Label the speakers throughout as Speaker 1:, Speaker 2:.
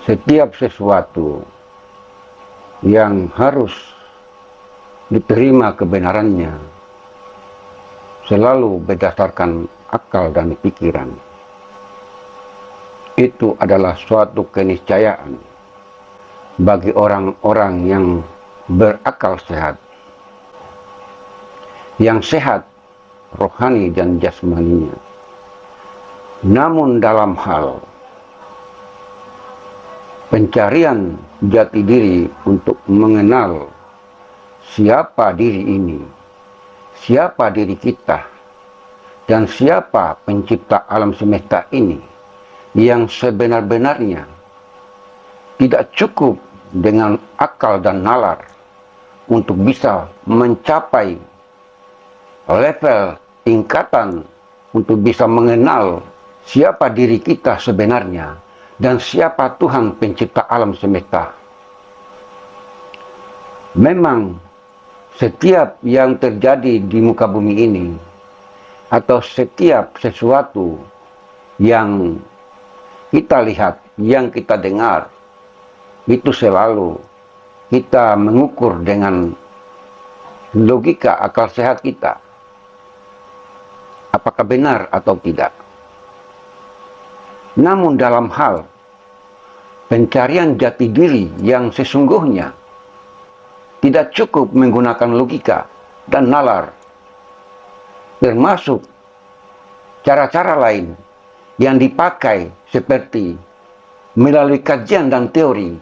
Speaker 1: Setiap sesuatu yang harus diterima kebenarannya selalu berdasarkan akal dan pikiran. Itu adalah suatu keniscayaan bagi orang-orang yang berakal sehat, yang sehat rohani dan jasmaninya. Namun dalam hal pencarian jati diri untuk mengenal siapa diri ini, siapa diri kita, dan siapa pencipta alam semesta ini yang sebenar-benarnya, tidak cukup dengan akal dan nalar untuk bisa mencapai level tingkatan untuk bisa mengenal siapa diri kita sebenarnya dan siapa Tuhan pencipta alam semesta. Memang setiap yang terjadi di muka bumi ini, atau setiap sesuatu yang kita lihat, yang kita dengar, itu selalu kita mengukur dengan logika akal sehat kita. Apakah benar atau tidak? Namun dalam hal pencarian jati diri yang sesungguhnya tidak cukup menggunakan logika dan nalar, termasuk cara-cara lain yang dipakai seperti melalui kajian dan teori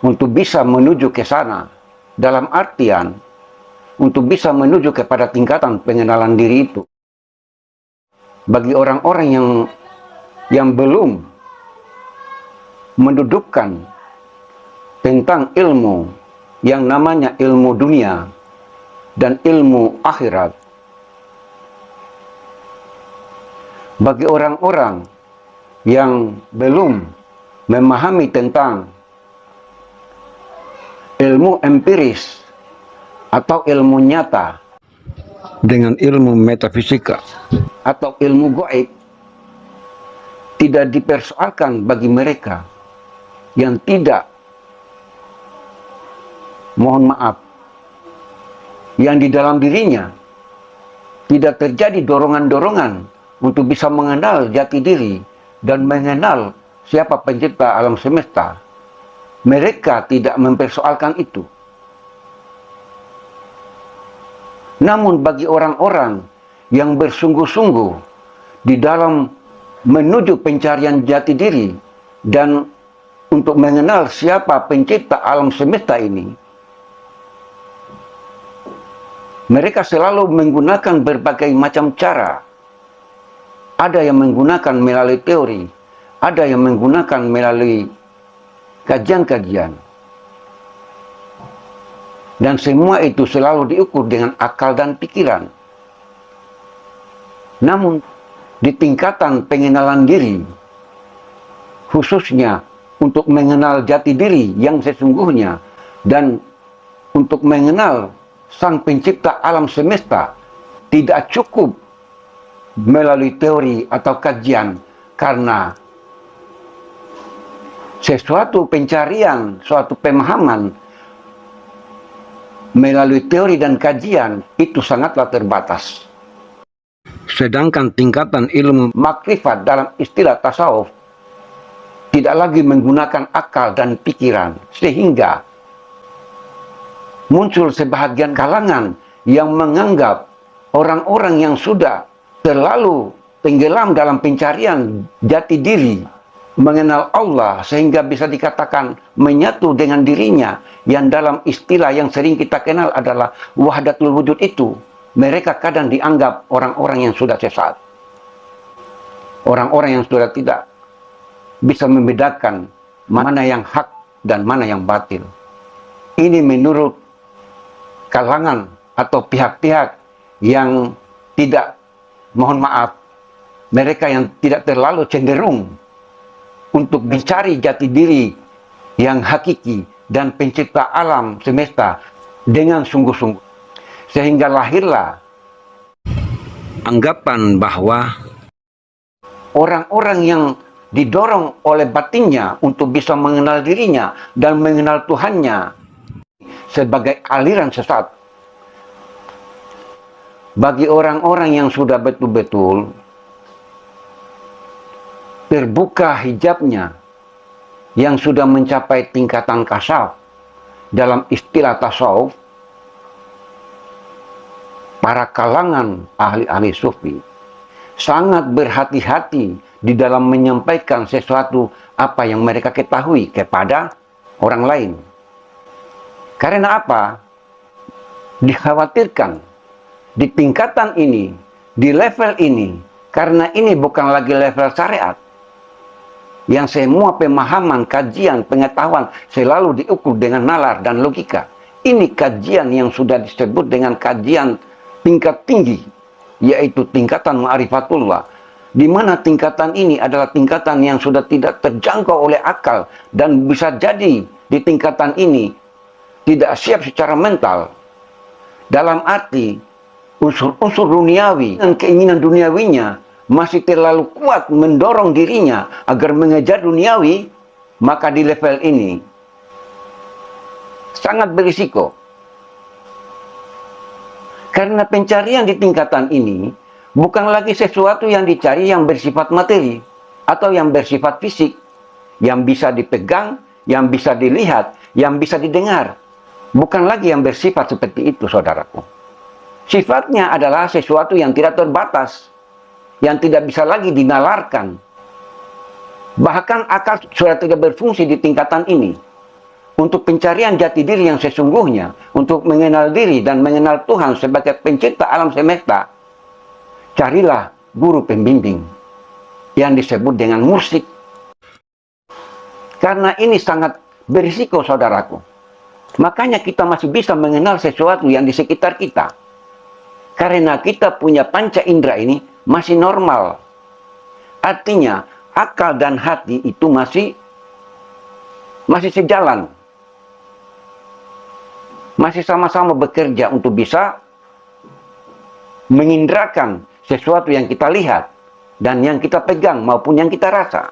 Speaker 1: untuk bisa menuju ke sana, dalam artian untuk bisa menuju kepada tingkatan pengenalan diri itu. Bagi orang-orang yang belum mendudukkan tentang ilmu yang namanya ilmu dunia dan ilmu akhirat, bagi orang-orang yang belum memahami tentang ilmu empiris atau ilmu nyata dengan ilmu metafisika atau ilmu gaib, tidak dipersoalkan bagi mereka yang tidak, mohon maaf, yang di dalam dirinya tidak terjadi dorongan-dorongan untuk bisa mengenal jati diri dan mengenal siapa pencipta alam semesta. Mereka tidak mempersoalkan itu. Namun bagi orang-orang yang bersungguh-sungguh di dalam menuju pencarian jati diri dan untuk mengenal siapa pencipta alam semesta ini, mereka selalu menggunakan berbagai macam cara. Ada yang menggunakan melalui teori, ada yang menggunakan melalui kajian-kajian. Dan semua itu selalu diukur dengan akal dan pikiran. Namun di tingkatan pengenalan diri, khususnya untuk mengenal jati diri yang sesungguhnya dan untuk mengenal Sang Pencipta alam semesta, tidak cukup melalui teori atau kajian, karena sesuatu pencarian, suatu pemahaman melalui teori dan kajian itu sangatlah terbatas. Sedangkan tingkatan ilmu makrifat dalam istilah tasawuf tidak lagi menggunakan akal dan pikiran, sehingga muncul sebahagian kalangan yang menganggap orang-orang yang sudah terlalu tenggelam dalam pencarian jati diri, mengenal Allah sehingga bisa dikatakan menyatu dengan dirinya, yang dalam istilah yang sering kita kenal adalah wahdatul wujud itu. Mereka kadang dianggap orang-orang yang sudah sesat, orang-orang yang sudah tidak bisa membedakan mana yang hak dan mana yang batil. Ini menurut kalangan atau pihak-pihak yang tidak, mohon maaf, mereka yang tidak terlalu cenderung untuk mencari jati diri yang hakiki dan pencipta alam semesta dengan sungguh-sungguh. Sehingga lahirlah anggapan bahwa orang-orang yang didorong oleh batinnya untuk bisa mengenal dirinya dan mengenal Tuhannya sebagai aliran sesat. Bagi orang-orang yang sudah betul-betul terbuka hijabnya, yang sudah mencapai tingkatan kasaf, dalam istilah tasawuf, para kalangan ahli-ahli sufi sangat berhati-hati di dalam menyampaikan sesuatu apa yang mereka ketahui kepada orang lain. Karena apa? Dikhawatirkan di tingkatan ini, di level ini, karena ini bukan lagi level syariat, yang semua pemahaman, kajian, pengetahuan selalu diukur dengan nalar dan logika. Ini kajian yang sudah disebut dengan kajian tingkat tinggi, yaitu tingkatan ma'rifatullah, di mana tingkatan ini adalah tingkatan yang sudah tidak terjangkau oleh akal, dan bisa jadi di tingkatan ini tidak siap secara mental, dalam arti unsur-unsur duniawi dan keinginan duniawinya masih terlalu kuat mendorong dirinya agar mengejar duniawi, maka di level ini sangat berisiko. Karena pencarian di tingkatan ini bukan lagi sesuatu yang dicari yang bersifat materi atau yang bersifat fisik, yang bisa dipegang, yang bisa dilihat, yang bisa didengar. Bukan lagi yang bersifat seperti itu, saudaraku. Sifatnya adalah sesuatu yang tidak terbatas, yang tidak bisa lagi dinalarkan. Bahkan akal sudah tidak berfungsi di tingkatan ini. Untuk pencarian jati diri yang sesungguhnya, untuk mengenal diri dan mengenal Tuhan sebagai pencipta alam semesta, carilah guru pembimbing yang disebut dengan mursyid. Karena ini sangat berisiko, saudaraku. Makanya kita masih bisa mengenal sesuatu yang di sekitar kita. Karena kita punya panca indera ini masih normal. Artinya akal dan hati itu masih sejalan. Masih sama-sama bekerja untuk bisa mengindrakan sesuatu yang kita lihat dan yang kita pegang maupun yang kita rasa.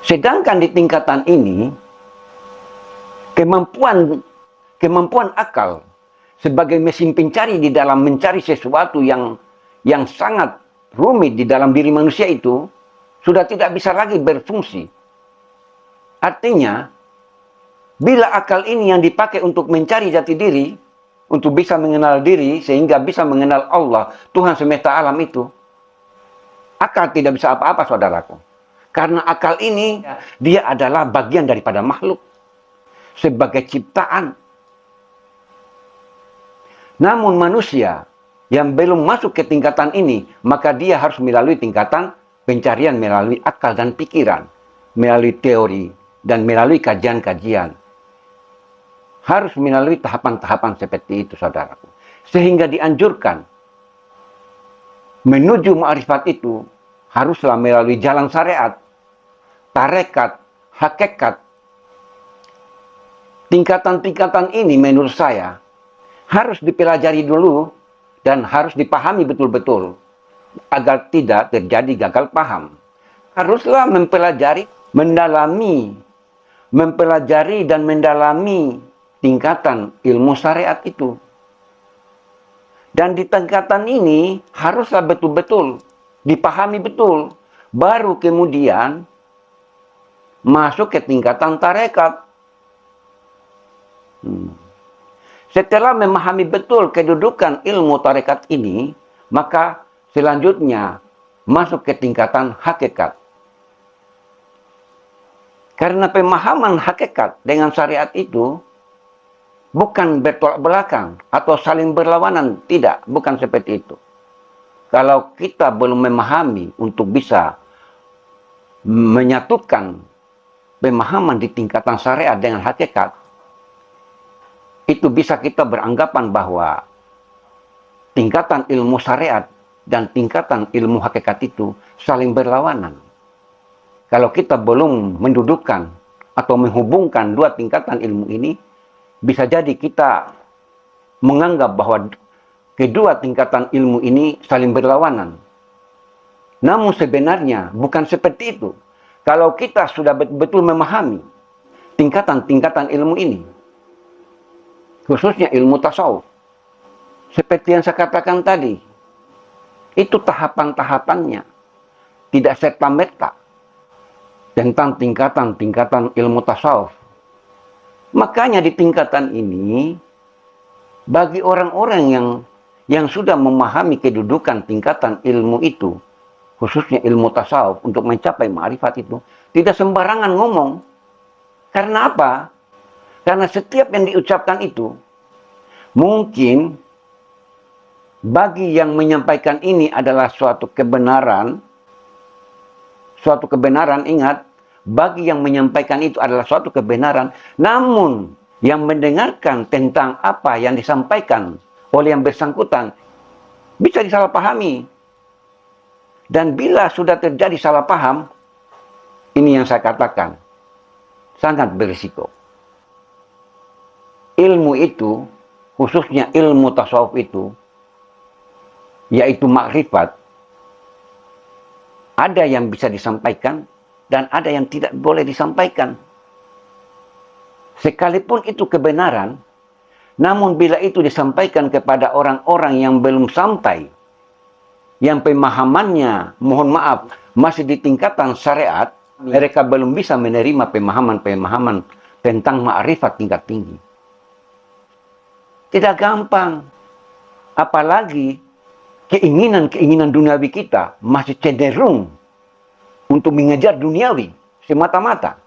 Speaker 1: Sedangkan di tingkatan ini, kemampuan akal sebagai mesin pencari di dalam mencari sesuatu yang sangat rumit di dalam diri manusia itu sudah tidak bisa lagi berfungsi. Artinya, bila akal ini yang dipakai untuk mencari jati diri, untuk bisa mengenal diri sehingga bisa mengenal Allah, Tuhan semesta alam itu, akal tidak bisa apa-apa, saudaraku. Karena akal ini, dia adalah bagian daripada makhluk sebagai ciptaan. Namun manusia yang belum masuk ke tingkatan ini, maka dia harus melalui tingkatan pencarian melalui akal dan pikiran, melalui teori, dan melalui kajian-kajian. Harus melalui tahapan-tahapan seperti itu, saudaraku. Sehingga dianjurkan menuju ma'rifat itu haruslah melalui jalan syariat, tarekat, hakikat. Tingkatan-tingkatan ini menurut saya harus dipelajari dulu dan harus dipahami betul-betul agar tidak terjadi gagal paham. Haruslah mempelajari, mempelajari dan mendalami tingkatan ilmu syariat itu. Dan di tingkatan ini haruslah betul-betul dipahami betul. Baru kemudian masuk ke tingkatan tarekat. Setelah memahami betul kedudukan ilmu tarekat ini, maka selanjutnya masuk ke tingkatan hakikat. Karena pemahaman hakikat dengan syariat itu bukan bertolak belakang atau saling berlawanan. Tidak, bukan seperti itu. Kalau kita belum memahami untuk bisa menyatukan pemahaman di tingkatan syariat dengan hakikat, itu bisa kita beranggapan bahwa tingkatan ilmu syariat dan tingkatan ilmu hakikat itu saling berlawanan. Kalau kita belum mendudukkan atau menghubungkan dua tingkatan ilmu ini, bisa jadi kita menganggap bahwa kedua tingkatan ilmu ini saling berlawanan. Namun sebenarnya bukan seperti itu. Kalau kita sudah betul-betul memahami tingkatan-tingkatan ilmu ini, khususnya ilmu tasawuf, seperti yang saya katakan tadi, itu tahapan-tahapannya, tidak serta-merta tentang tingkatan-tingkatan ilmu tasawuf. Makanya di tingkatan ini, bagi orang-orang yang sudah memahami kedudukan tingkatan ilmu itu, khususnya ilmu tasawuf, untuk mencapai ma'rifat itu, tidak sembarangan ngomong. Karena apa? Karena setiap yang diucapkan itu, mungkin bagi yang menyampaikan ini adalah suatu kebenaran, ingat, bagi yang menyampaikan itu adalah suatu kebenaran, namun yang mendengarkan tentang apa yang disampaikan oleh yang bersangkutan bisa disalahpahami. Dan bila sudah terjadi salah paham, ini yang saya katakan, sangat berisiko. Ilmu itu, khususnya ilmu tasawuf itu, yaitu makrifat, ada yang bisa disampaikan dan ada yang tidak boleh disampaikan. Sekalipun itu kebenaran, namun bila itu disampaikan kepada orang-orang yang belum sampai, yang pemahamannya, mohon maaf, masih di tingkatan syariat, mereka belum bisa menerima pemahaman-pemahaman tentang ma'rifat tingkat tinggi. Tidak gampang. Apalagi keinginan-keinginan duniawi kita masih cenderung untuk mengejar duniawi semata-mata.